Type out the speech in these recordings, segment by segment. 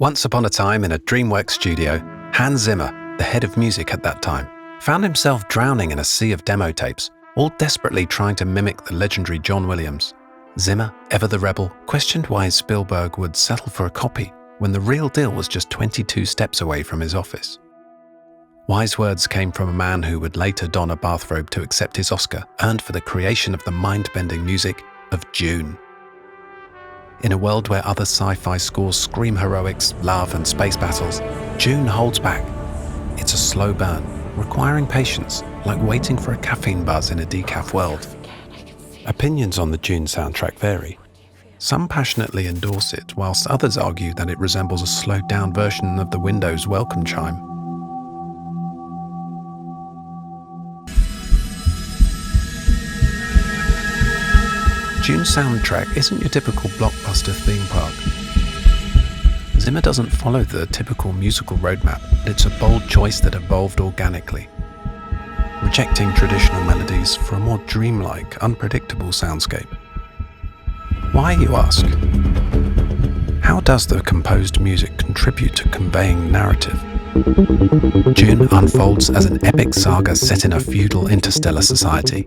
Once upon a time in a DreamWorks studio, Hans Zimmer, the head of music at that time, found himself drowning in a sea of demo tapes, all desperately trying to mimic the legendary John Williams. Zimmer, ever the rebel, questioned why Spielberg would settle for a copy when the real deal was just 22 steps away from his office. Wise words came from a man who would later don a bathrobe to accept his Oscar, earned for the creation of the mind-bending music of Dune. In a world where other sci-fi scores scream heroics, love and space battles, Dune holds back. It's a slow burn, requiring patience, like waiting for a caffeine buzz in a decaf world. Opinions on the Dune soundtrack vary. Some passionately endorse it, whilst others argue that it resembles a slowed-down version of the Windows welcome chime. Dune's soundtrack isn't your typical blockbuster theme park. Zimmer doesn't follow the typical musical roadmap, but it's a bold choice that evolved organically, rejecting traditional melodies for a more dreamlike, unpredictable soundscape. Why, you ask? How does the composed music contribute to conveying narrative? Dune unfolds as an epic saga set in a feudal interstellar society.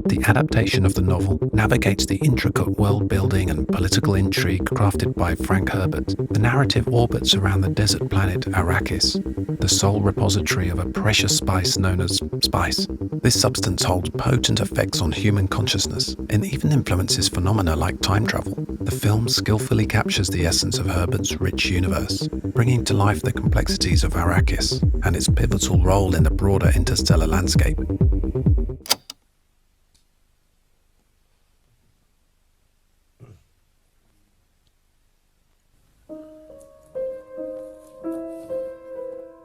The adaptation of the novel navigates the intricate world building and political intrigue crafted by Frank Herbert. The narrative orbits around the desert planet Arrakis, the sole repository of a precious spice known as spice. This substance holds potent effects on human consciousness and even influences phenomena like time travel. The film skillfully captures the essence of Herbert's rich universe, bringing to life the complexities of Arrakis and its pivotal role in the broader interstellar landscape.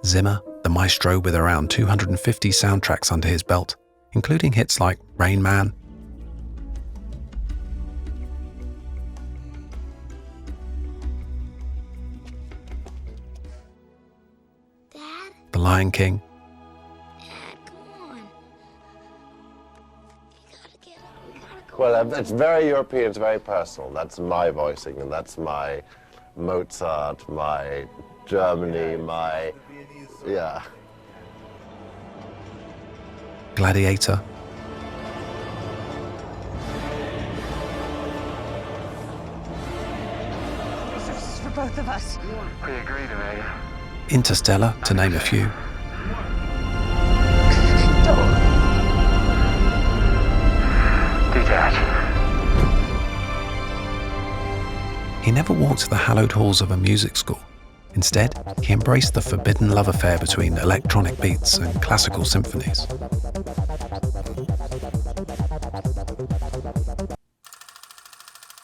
Zimmer, the maestro with around 250 soundtracks under his belt, including hits like Rain Man, Dad? The Lion King, Dad, come on. You gotta get up. We gotta go. Well, it's very European, it's very personal. That's my voicing, and that's my Mozart, my Germany, my... yeah. Gladiator, This is for both of us. We agree to me. Interstellar, to name a few. Don't. Detach. He never walked the hallowed halls of a music school. Instead, he embraced the forbidden love affair between electronic beats and classical symphonies.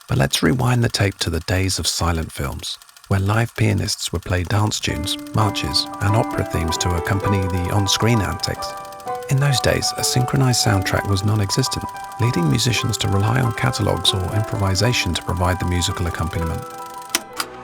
But let's rewind the tape to the days of silent films, where live pianists would play dance tunes, marches, and opera themes to accompany the on-screen antics. In those days, a synchronized soundtrack was non-existent, leading musicians to rely on catalogues or improvisation to provide the musical accompaniment.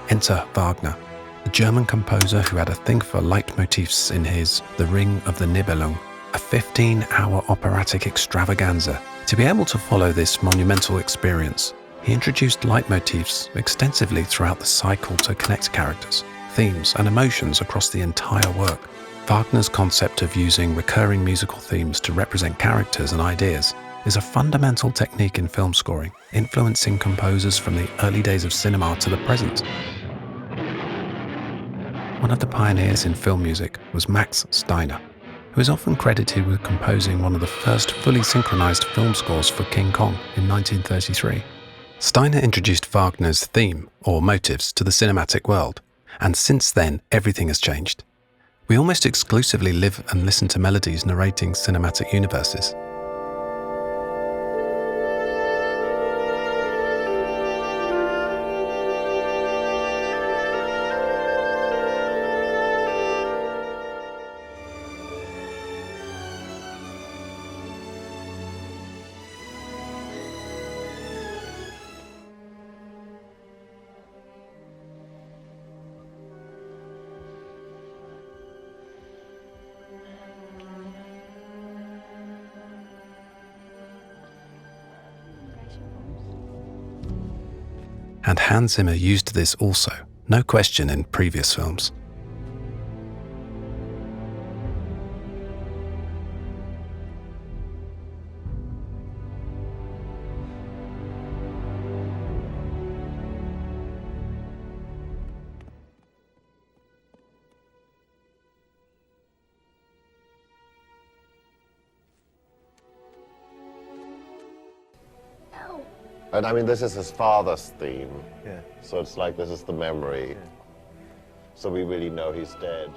Enter Wagner, a German composer who had a thing for leitmotifs in his The Ring of the Nibelung, a 15-hour operatic extravaganza. To be able to follow this monumental experience, he introduced leitmotifs extensively throughout the cycle to connect characters, themes, and emotions across the entire work. Wagner's concept of using recurring musical themes to represent characters and ideas is a fundamental technique in film scoring, influencing composers from the early days of cinema to the present. One of the pioneers in film music was Max Steiner, who is often credited with composing one of the first fully synchronized film scores for King Kong in 1933. Steiner introduced Wagner's theme, or motifs, to the cinematic world, and since then everything has changed. We almost exclusively live and listen to melodies narrating cinematic universes. And Hans Zimmer used this also, no question in previous films. And I mean, this is his father's theme. Yeah. So it's like this is the memory. So we really know he's dead.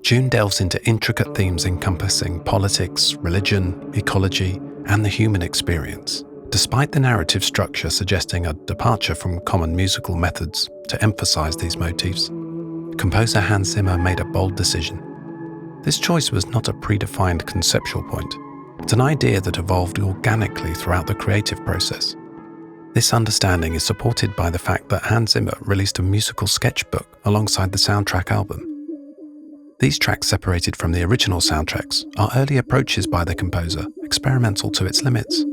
Dune delves into intricate themes encompassing politics, religion, ecology, and the human experience, despite the narrative structure suggesting a departure from common musical methods to emphasize these motifs. Composer Hans Zimmer made a bold decision. This choice was not a predefined conceptual point. It's an idea that evolved organically throughout the creative process. This understanding is supported by the fact that Hans Zimmer released a musical sketchbook alongside the soundtrack album. These tracks, separated from the original soundtracks, are early approaches by the composer, experimental to its limits.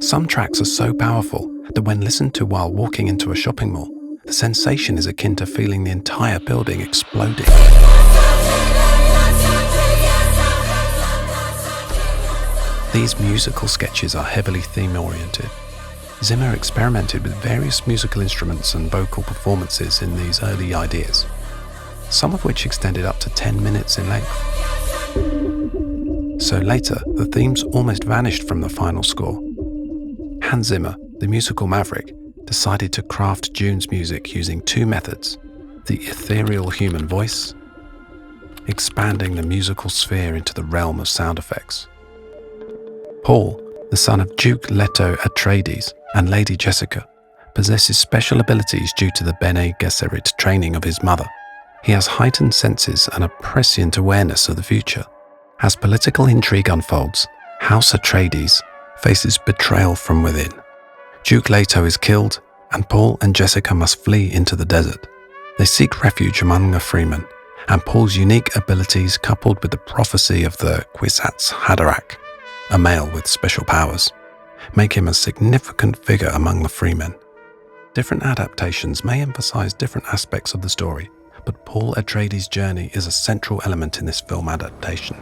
Some tracks are so powerful that when listened to while walking into a shopping mall, the sensation is akin to feeling the entire building exploding. These musical sketches are heavily theme-oriented. Zimmer experimented with various musical instruments and vocal performances in these early ideas, some of which extended up to 10 minutes in length. So later, the themes almost vanished from the final score. Hans Zimmer, the musical maverick, decided to craft Dune's music using two methods: the ethereal human voice, expanding the musical sphere into the realm of sound effects. Paul, the son of Duke Leto Atreides and Lady Jessica, possesses special abilities due to the Bene Gesserit training of his mother. He has heightened senses and a prescient awareness of the future. As political intrigue unfolds, House Atreides faces betrayal from within. Duke Leto is killed, and Paul and Jessica must flee into the desert. They seek refuge among the freemen, and Paul's unique abilities, coupled with the prophecy of the Kwisatz Haderach, a male with special powers, make him a significant figure among the freemen. Different adaptations may emphasize different aspects of the story, but Paul Atreides' journey is a central element in this film adaptation.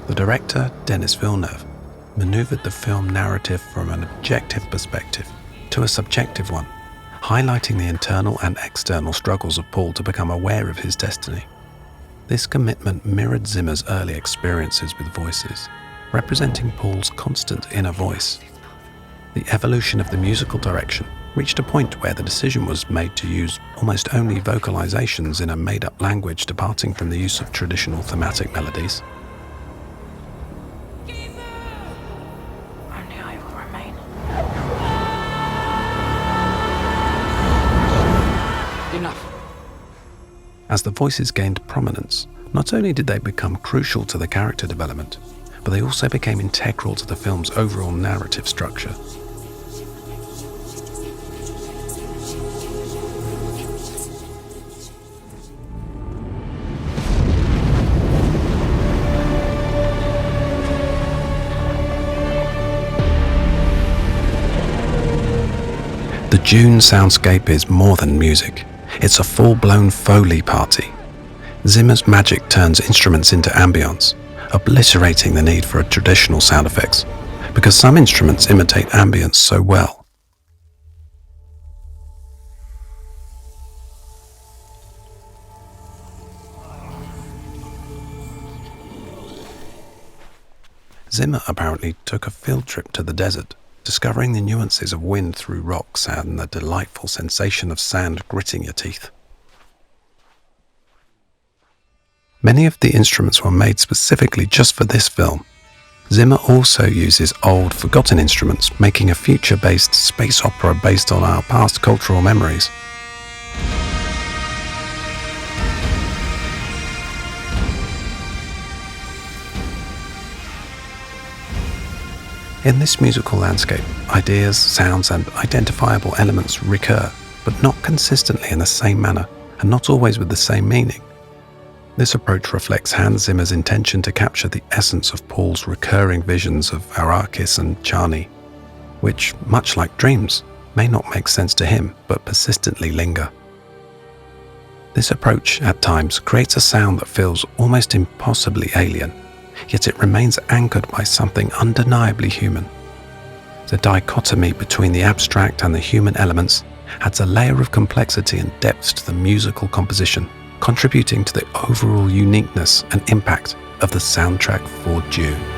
The director, Denis Villeneuve, maneuvered the film narrative from an objective perspective to a subjective one, highlighting the internal and external struggles of Paul to become aware of his destiny. This commitment mirrored Zimmer's early experiences with voices, representing Paul's constant inner voice. The evolution of the musical direction reached a point where the decision was made to use almost only vocalizations in a made-up language, departing from the use of traditional thematic melodies. Only I will remain. Enough. As the voices gained prominence, not only did they become crucial to the character development, but they also became integral to the film's overall narrative structure. The Dune soundscape is more than music. It's a full-blown foley party. Zimmer's magic turns instruments into ambience, obliterating the need for traditional sound effects, because some instruments imitate ambience so well. Zimmer apparently took a field trip to the desert, discovering the nuances of wind through rocks and the delightful sensation of sand gritting your teeth. Many of the instruments were made specifically just for this film. Zimmer also uses old, forgotten instruments, making a future-based space opera based on our past cultural memories. In this musical landscape, ideas, sounds, and identifiable elements recur, but not consistently in the same manner, and not always with the same meaning. This approach reflects Hans Zimmer's intention to capture the essence of Paul's recurring visions of Arrakis and Chani, which, much like dreams, may not make sense to him but persistently linger. This approach, at times, creates a sound that feels almost impossibly alien, yet it remains anchored by something undeniably human. The dichotomy between the abstract and the human elements adds a layer of complexity and depth to the musical composition, contributing to the overall uniqueness and impact of the soundtrack for Dune.